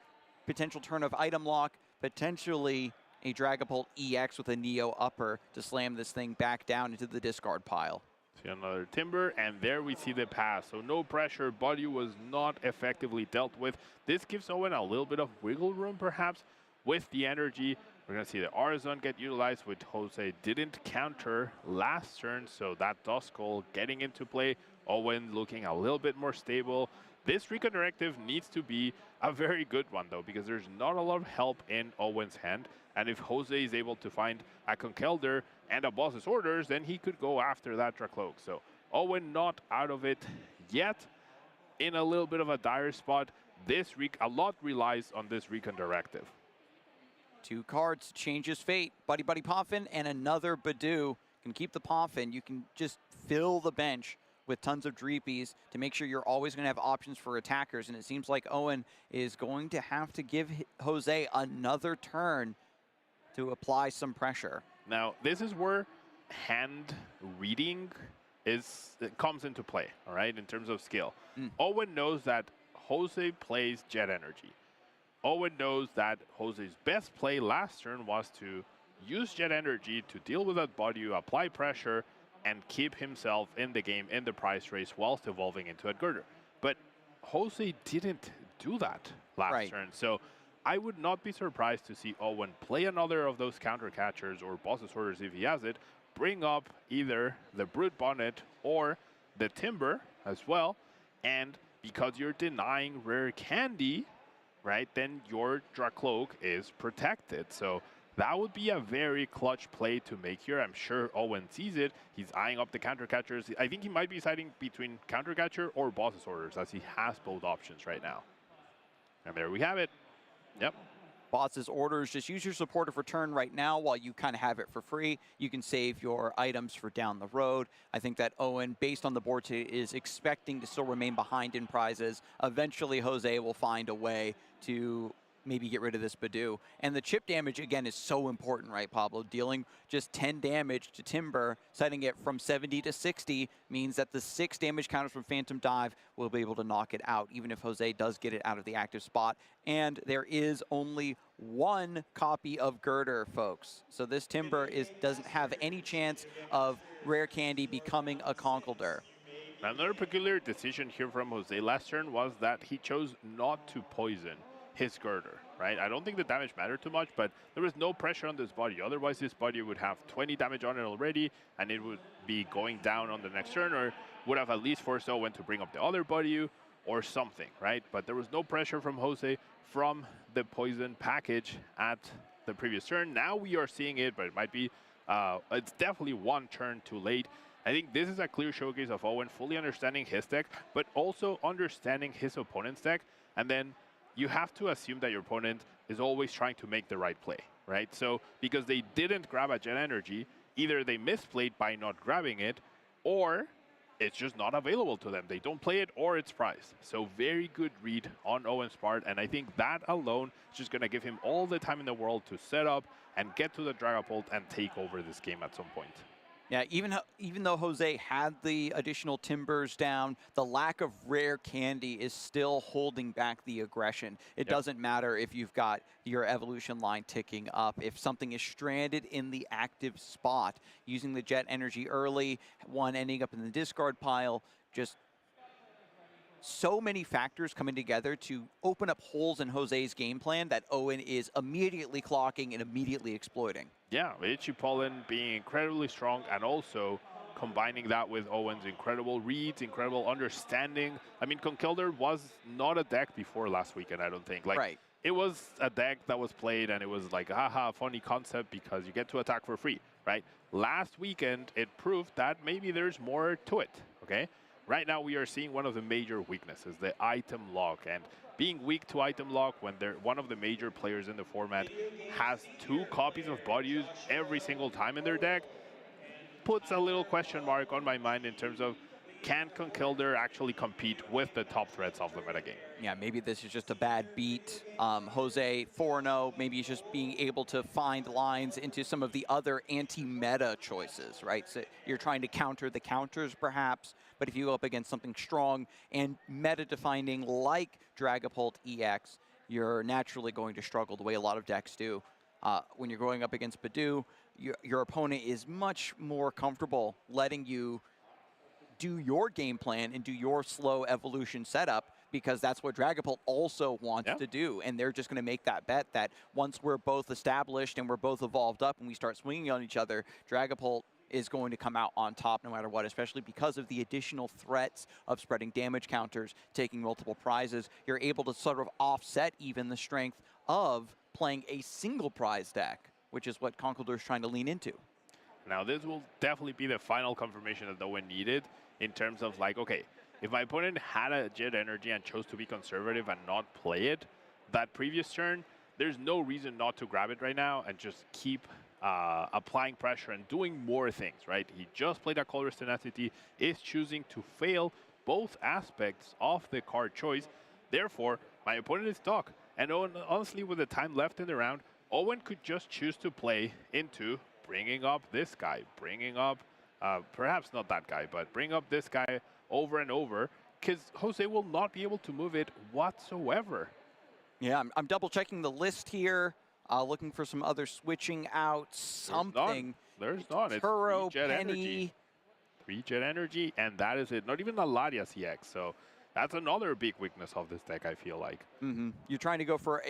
potential turn of item lock, potentially a Dragapult EX with a Neo upper to slam this thing back down into the discard pile. See another Timber, and there we see the pass. So no pressure. Body was not effectively dealt with. This gives Owen a little bit of wiggle room, perhaps, with the energy. We're going to see the Artisan get utilized, with Jose didn't counter last turn, so that Duskull getting into play. Owen looking a little bit more stable. This Recon Directive needs to be a very good one, though, because there's not a lot of help in Owen's hand. And if Jose is able to find a Conkeldurr and a Boss's Orders, then he could go after that Dracloak. So Owen not out of it yet, in a little bit of a dire spot. A lot relies on this Recon Directive. 2 cards change his fate. Buddy Buddy Poffin and another Badu. Can keep the Poffin. You can just fill the bench with tons of Dreepies to make sure you're always going to have options for attackers. And it seems like Owen is going to have to give Jose another turn to apply some pressure. Now, this is where hand reading comes into play, all right, in terms of skill. Owen knows that Jose plays Jet Energy. Owen knows that Jose's best play last turn was to use Jet Energy to deal with that body, apply pressure, and keep himself in the game, in the prize race, whilst evolving into a Girder. But Jose didn't do that last turn. So I would not be surprised to see Owen play another of those counter catchers or Boss's Orders if he has it, bring up either the Brute Bonnet or the Timber as well, and because you're denying rare candy, right, then your Dracloak is protected. So that would be a very clutch play to make here. I'm sure Owen sees it. He's eyeing up the counter catchers. I think he might be deciding between counter catcher or Boss's Orders, as he has both options right now. And there we have it. Yep. Boss's orders, just use your supporter for turn right now while you kind of have it for free. You can save your items for down the road. I think that Owen, based on the board today, is expecting to still remain behind in prizes. Eventually, Jose will find a way to maybe get rid of this Badoo. And the chip damage, again, is so important, right, Pablo? Dealing just 10 damage to Timber, setting it from 70 to 60, means that the 6 damage counters from Phantom Dive will be able to knock it out, even if Jose does get it out of the active spot. And there is only 1 copy of Girder, folks. So this Timber doesn't have any chance of Rare Candy becoming a Conkeldurr. Another peculiar decision here from Jose last turn was that he chose not to poison his Girder, right? I don't think the damage mattered too much, but there was no pressure on this body. Otherwise, this body would have 20 damage on it already, and it would be going down on the next turn, or would have at least forced Owen to bring up the other body or something, right? But there was no pressure from Jose from the poison package at the previous turn. Now we are seeing it, but it might be, it's definitely 1 turn too late. I think this is a clear showcase of Owen fully understanding his deck, but also understanding his opponent's deck, and then you have to assume that your opponent is always trying to make the right play, right? So because they didn't grab a Jet Energy, either they misplayed by not grabbing it, or it's just not available to them. They don't play it, or it's priced. So very good read on Owen's part, and I think that alone is just going to give him all the time in the world to set up and get to the Dragapult and take over this game at some point. Yeah, even though Jose had the additional Timbers down, the lack of rare candy is still holding back the aggression. It doesn't matter if you've got your evolution line ticking up. If something is stranded in the active spot, using the Jet Energy early, one ending up in the discard pile, just so many factors coming together to open up holes in Jose's game plan that Owen is immediately clocking and immediately exploiting. Yeah, Itchy Pollen being incredibly strong, and also combining that with Owen's incredible reads, incredible understanding. I mean, Conkeldurr was not a deck before last weekend, I don't think. Like, right. It was a deck that was played, and it was like, haha, funny concept because you get to attack for free, right? Last weekend, it proved that maybe there's more to it, okay? Right now, we are seeing one of the major weaknesses, the item lock. And being weak to item lock when one of the major players in the format has 2 copies of Bodies every single time in their deck, puts a little question mark on my mind in terms of, can Conkeldurr actually compete with the top threats of the metagame? Yeah, maybe this is just a bad beat. Jose 4-0, maybe he's just being able to find lines into some of the other anti-meta choices, right? So you're trying to counter the counters, perhaps, but if you go up against something strong and meta-defining like Dragapult EX, you're naturally going to struggle the way a lot of decks do. When you're going up against Badoo, your opponent is much more comfortable letting you do your game plan and do your slow evolution setup, because that's what Dragapult also wants to do. And they're just going to make that bet that once we're both established and we're both evolved up and we start swinging on each other, Dragapult is going to come out on top no matter what, especially because of the additional threats of spreading damage counters, taking multiple prizes. You're able to sort of offset even the strength of playing a single prize deck, which is what Conkeldurr is trying to lean into. Now, this will definitely be the final confirmation that Owen needed in terms of like, okay, if my opponent had a Jet Energy and chose to be conservative and not play it that previous turn, there's no reason not to grab it right now and just keep applying pressure and doing more things, right? He just played a Colorless Tenacity, is choosing to fail both aspects of the card choice. Therefore, my opponent is stuck. And Owen, honestly, with the time left in the round, Owen could just choose to play into bringing up this guy, bringing up, perhaps not that guy, but bring up this guy over and over, because Jose will not be able to move it whatsoever. Yeah, I'm double checking the list here, looking for some other switching out, something. There's none. It's Turo, 3 Jet Penny. Energy. 3 Jet Energy, and that is it. Not even a Latias EX, so that's another big weakness of this deck, I feel like. You're trying to go for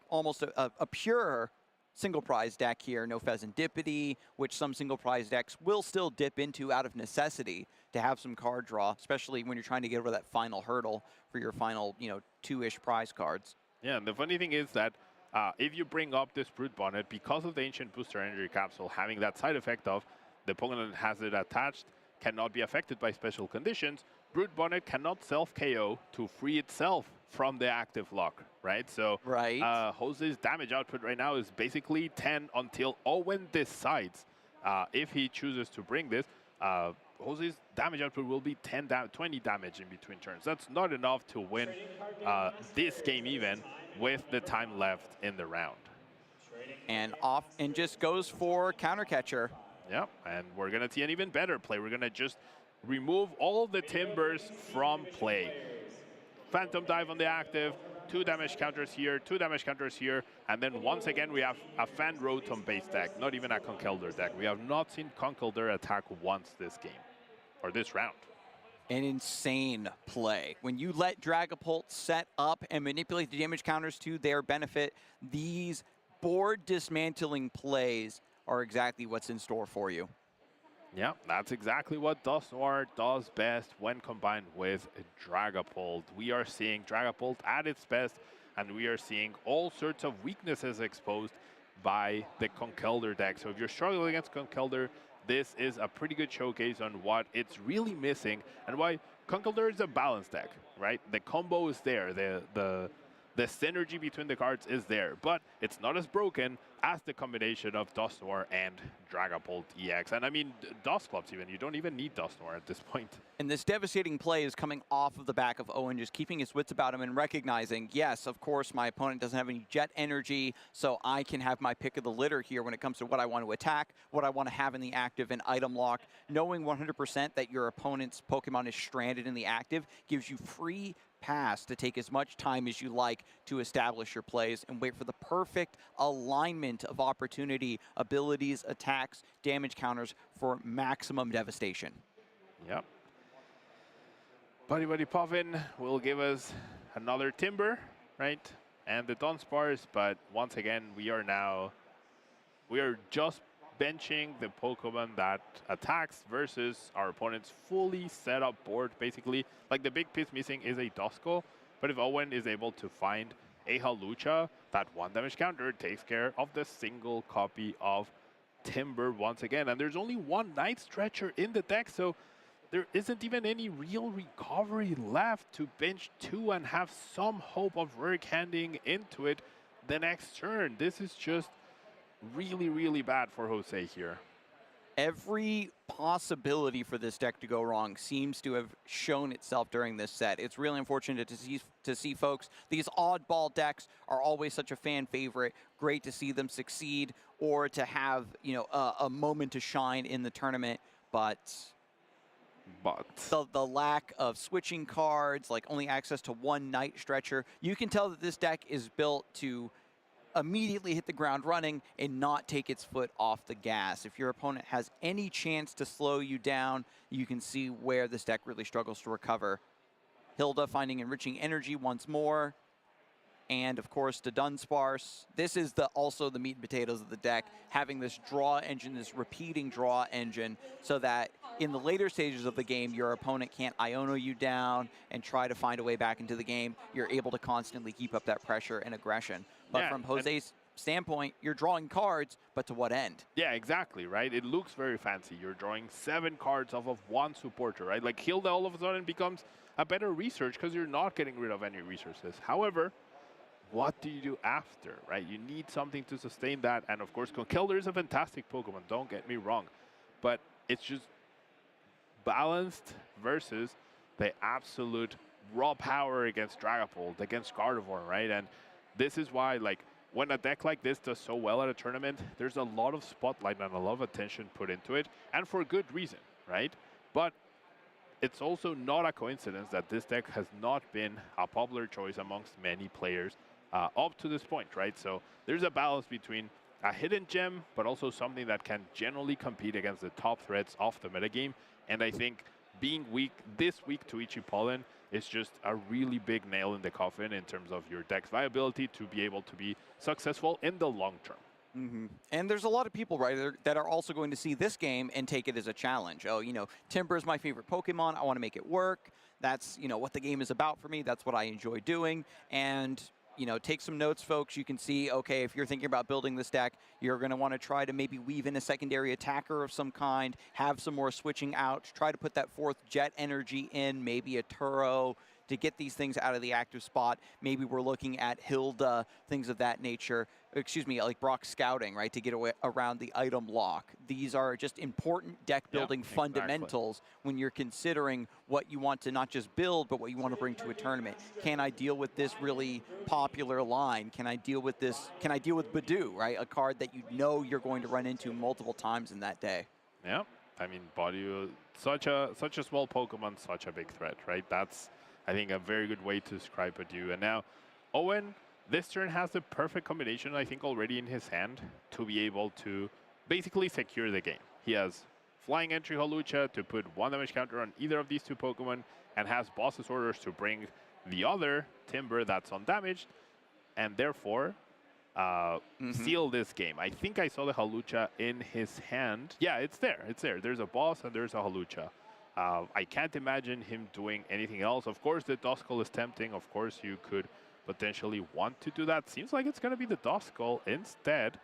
almost a pure single prize deck here, no Pheasantipity, which some single prize decks will still dip into out of necessity to have some card draw, especially when you're trying to get over that final hurdle for your final, 2-ish prize cards. Yeah, and the funny thing is that if you bring up this Brute Bonnet, because of the Ancient Booster Energy Capsule having that side effect of the Pokemon that has it attached cannot be affected by special conditions, Brute Bonnet cannot self-KO to free itself from the active lock, right? So Right. Jose's damage output right now is basically 10 until Owen decides if he chooses to bring this. Jose's damage output will be 20 damage in between turns. That's not enough to win this game even with the time left in the round. And off and just goes for counter catcher. Yep, and we're going to see an even better play. We're going to just remove all the timbers from play. Phantom Dive on the active, 2 damage counters here, 2 damage counters here, and then once again we have a Fan Rotom base deck, not even a Conkeldurr deck. We have not seen Conkeldurr attack once this game, or this round. An insane play. When you let Dragapult set up and manipulate the damage counters to their benefit, these board dismantling plays are exactly what's in store for you. Yeah, that's exactly what Dusknoir does best when combined with Dragapult. We are seeing Dragapult at its best, and we are seeing all sorts of weaknesses exposed by the Conkeldurr deck. So if you're struggling against Conkeldurr, this is a pretty good showcase on what it's really missing and why Conkeldurr is a balanced deck, right? The combo is there, the synergy between the cards is there, but it's not as broken as the combination of Dusknoir and Dragapult EX. And I mean, Dusclops even, you don't even need Dusknoir at this point. And this devastating play is coming off of the back of Owen, just keeping his wits about him and recognizing, yes, of course, my opponent doesn't have any jet energy, so I can have my pick of the litter here when it comes to what I want to attack, what I want to have in the active and item lock. Knowing 100% that your opponent's Pokemon is stranded in the active gives you free pass to take as much time as you like to establish your plays and wait for the perfect alignment of opportunity, abilities, attacks, damage counters for maximum devastation. Yep. Buddy Puffin will give us another Timber, right? And the Dunsparce, but once again, we are just benching the Pokemon that attacks versus our opponent's fully set up board, basically. Like the big piece missing is a Duskull, but if Owen is able to find a Hawlucha, that 1 damage counter takes care of the single copy of Timber once again. And there's only 1 Night Stretcher in the deck, so there isn't even any real recovery left to bench 2 and have some hope of rare handing into it the next turn. This is just really, really bad for Jose here. Every possibility for this deck to go wrong seems to have shown itself during this set. It's really unfortunate to see folks. These oddball decks are always such a fan favorite. Great to see them succeed or to have, you know, a moment to shine in the tournament. But the lack of switching cards, like only access to 1 Night Stretcher, you can tell that this deck is built to immediately hit the ground running and not take its foot off the gas. If your opponent has any chance to slow you down, you can see where this deck really struggles to recover. Hilda finding enriching energy once more. And of course the Dunsparce. This is also the meat and potatoes of the deck, having this draw engine, this repeating draw engine, so that in the later stages of the game, your opponent can't Iono you down and try to find a way back into the game. You're able to constantly keep up that pressure and aggression. But yeah, from Jose's standpoint, you're drawing cards, but to what end? Yeah, exactly, right? It looks very fancy. You're drawing 7 cards off of 1 supporter, right? Like Hilda all of a sudden becomes a better research because you're not getting rid of any resources. However, what do you do after, right? You need something to sustain that. And of course, Conkeldurr is a fantastic Pokemon, don't get me wrong. But it's just balanced versus the absolute raw power against Dragapult, against Gardevoir, right? And this is why, like, when a deck like this does so well at a tournament, there's a lot of spotlight and a lot of attention put into it, and for good reason, right? But it's also not a coincidence that this deck has not been a popular choice amongst many players up to this point, right? So there's a balance between a hidden gem, but also something that can generally compete against the top threats of the metagame. And I think being weak this week to Pollen is just a really big nail in the coffin in terms of your deck's viability to be able to be successful in the long term. Mm-hmm. And there's a lot of people, right, that are also going to see this game and take it as a challenge. Oh, you know, Timber is my favorite Pokemon. I want to make it work. That's, you know, what the game is about for me. That's what I enjoy doing. And, you know, take some notes, folks. You can see, okay, if you're thinking about building this deck, you're going to want to try to maybe weave in a secondary attacker of some kind, have some more switching out, try to put that 4th jet energy in, maybe a Turo, to get these things out of the active spot. Maybe we're looking at Hilda, things of that nature. Excuse me, like Brock Scouting, right, to get away around the item lock. These are just important deck building fundamentals when you're considering what you want to not just build, but what you want to bring to a tournament. Can I deal with this really popular line? Can I deal with this? Can I deal with Badoo, right? A card that you know you're going to run into multiple times in that day. Yeah, I mean, Badoo, such a small Pokemon, such a big threat, right? That's, I think, a very good way to describe Badoo. And now, Owen, this turn has the perfect combination, I think, already in his hand to be able to basically secure the game. He has Flying Entry Hawlucha to put 1 damage counter on either of these 2 Pokemon, and has Boss's Orders to bring the other Timber that's undamaged, and therefore seal this game. I think I saw the Hawlucha in his hand. Yeah, it's there. It's there. There's a Boss and there's a Hawlucha. I can't imagine him doing anything else. Of course, the Duskull is tempting. Of course, you could potentially want to do that. Seems like it's going to be the Duskull instead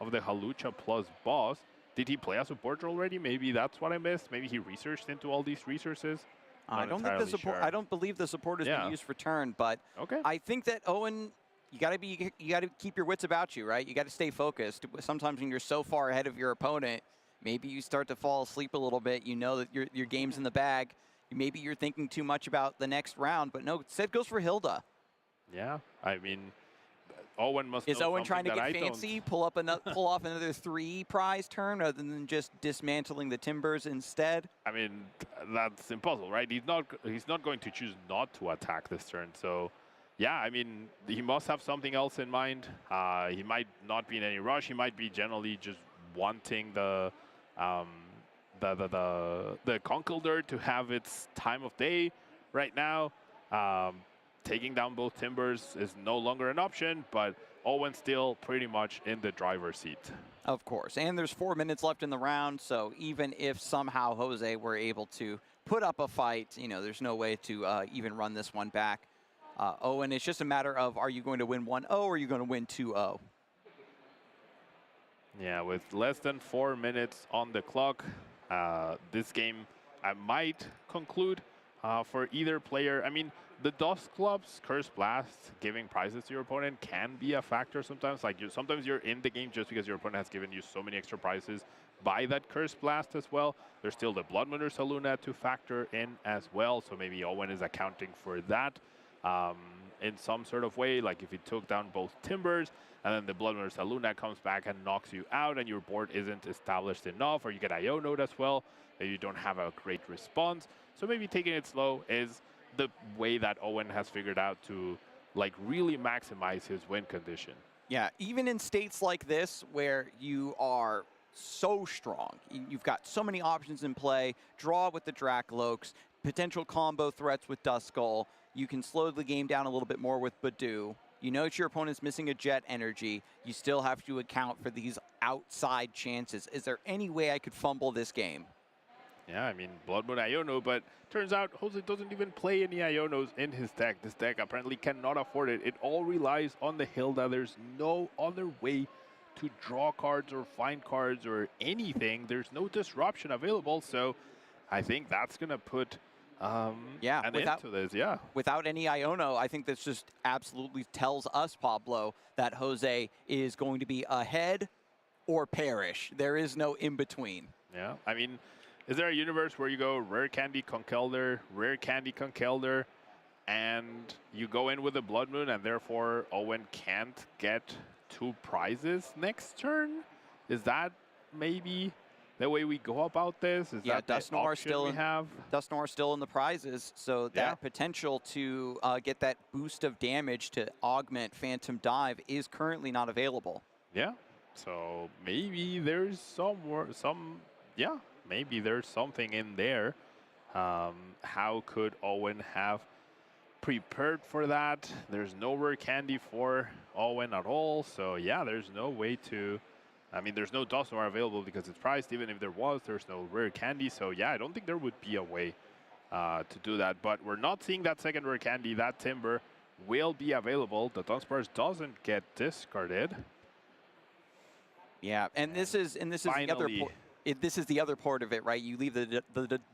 of the Hawlucha plus Boss. Did he play a supporter already? Maybe that's what I missed. Maybe he researched into all these resources. I don't think the support. Sure. I don't believe the support has been used for turn, but I think that Owen, you got to keep your wits about you, right? You got to stay focused. Sometimes when you're so far ahead of your opponent, maybe you start to fall asleep a little bit. You know that your game's in the bag. Maybe you're thinking too much about the next round, but no, Sid goes for Hilda. Yeah, I mean, Owen must. Is Owen trying to get fancy, pull off another 3 prize turn, rather than just dismantling the Timbers instead? I mean, that's impossible, right? He's not going to choose not to attack this turn. So, yeah, I mean, he must have something else in mind. He might not be in any rush. He might be generally just wanting the Conkeldurr to have its time of day right now. Taking down both Timbers is no longer an option, but Owen's still pretty much in the driver's seat. Of course, and there's 4 minutes left in the round, so even if somehow Jose were able to put up a fight, you know, there's no way to even run this one back. Owen, it's just a matter of, are you going to win 1-0 or are you going to win 2-0? Yeah, with less than 4 minutes on the clock, this game might conclude for either player. I mean, the Dusclops Curse Blast giving prizes to your opponent can be a factor sometimes. Like, sometimes you're in the game just because your opponent has given you so many extra prizes by that Curse Blast as well. There's still the Blood Moon or Saluna to factor in as well. So maybe Owen is accounting for that in some sort of way. Like if he took down both Timbers and then the Blood Moon or Saluna comes back and knocks you out and your board isn't established enough, or you get Iono'd as well, and you don't have a great response. So maybe taking it slow is the way that Owen has figured out to like really maximize his win condition. Yeah, even in states like this where you are so strong, you've got so many options in play, draw with the Dracloaks, potential combo threats with Duskull, you can slow the game down a little bit more with Badoo. You know that your opponent's missing a Jet Energy. You still have to account for these outside chances. Is there any way I could fumble this game? Yeah, I mean, Blood Moon Iono, but turns out Jose doesn't even play any Ionos in his deck. This deck apparently cannot afford it. It all relies on the Hilda. There's no other way to draw cards or find cards or anything. There's no disruption available, so I think that's going to put an end to this. Yeah. Without any Iono, I think this just absolutely tells us, Pablo, that Jose is going to be ahead or perish. There is no in-between. Yeah, I mean, is there a universe where you go Rare Candy Conkeldurr, Rare Candy Conkeldurr, and you go in with a Blood Moon and therefore Owen can't get 2 prizes next turn? Is that maybe the way we go about this? Is that Dusknoir still in the prizes, so that potential to get that boost of damage to augment Phantom Dive is currently not available. Yeah, so maybe there's maybe there's something in there. How could Owen have prepared for that? There's no Rare Candy for Owen at all. So yeah, there's no way to, I mean, there's no Dusknoir available because it's priced. Even if there was, there's no Rare Candy. So yeah, I don't think there would be a way to do that. But we're not seeing that second Rare Candy. That Timber will be available. The Dunsparce doesn't get discarded. Yeah, and this is the other point. This is the other part of it, right? You leave the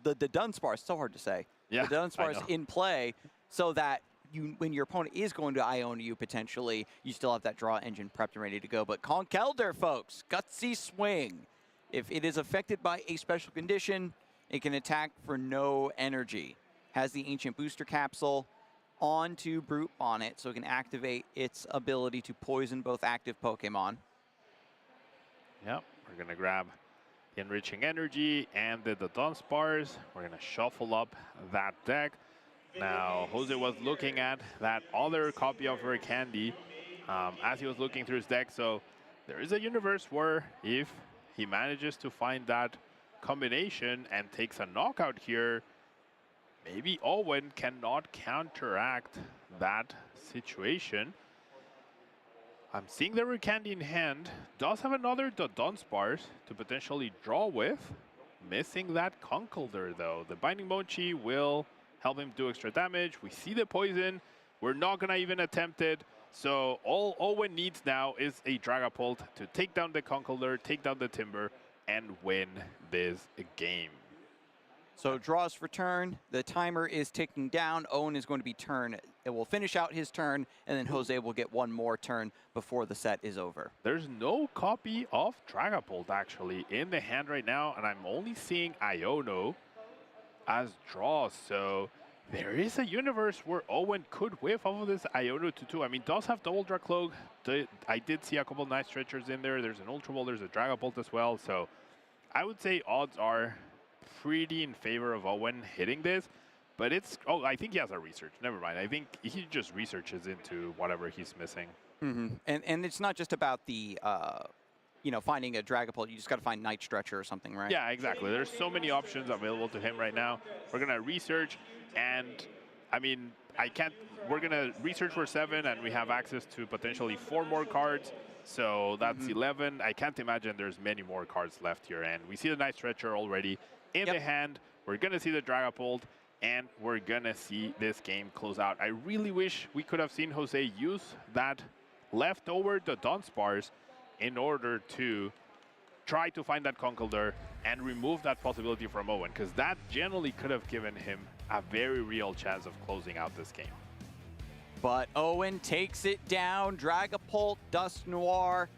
Dunsparce, so hard to say. Yeah, the Dunsparce in play. so that when your opponent is going to Iona you potentially, you still have that draw engine prepped and ready to go. But Conkeldurr, folks, gutsy swing. If it is affected by a special condition, it can attack for no energy. Has the Ancient Booster Capsule onto Brute Bonnet, so it can activate its ability to poison both active Pokemon. Yep, we're going to grab the Enriching Energy and the Dunsparce. We're going to shuffle up that deck. Now, Jose was looking at that other copy of Rare Candy as he was looking through his deck. So there is a universe where if he manages to find that combination and takes a knockout here, maybe Owen cannot counteract that situation. I'm seeing the Rare Candy in hand. Does have another Dunsparce to potentially draw with. Missing that Conkeldurr though. The Binding Mochi will help him do extra damage. We see the poison. We're not gonna even attempt it. So all Owen needs now is a Dragapult to take down the Conkeldurr, take down the Timber, and win this game. So draws for turn. The timer is ticking down. Owen is going to be turn. It will finish out his turn, and then Jose will get one more turn before the set is over. There's no copy of Dragapult actually in the hand right now, and I'm only seeing Iono as draws. So there is a universe where Owen could whiff off of this Iono 2-2. I mean, does have double Drag Cloak. I did see a couple nice stretchers in there. There's an Ultra Ball, there's a Dragapult as well. So I would say odds are pretty in favor of Owen hitting this. But it's, oh, I think he has a research. Never mind. I think he just researches into whatever he's missing. Mm-hmm. And it's not just about the, you know, finding a Dragapult. You just got to find Night Stretcher or something, right? Yeah, exactly. There's so many options available to him right now. We're going to research, and I mean, we're going to research for 7, and we have access to potentially 4 more cards. So that's 11. I can't imagine there's many more cards left here. And we see the Night Stretcher already in the hand. We're going to see the Dragapult, and we're going to see this game close out. I really wish we could have seen Jose use that leftover the Dunsparce in order to try to find that Conkeldurr and remove that possibility from Owen, because that generally could have given him a very real chance of closing out this game. But Owen takes it down. Dragapult, Dusk Noir,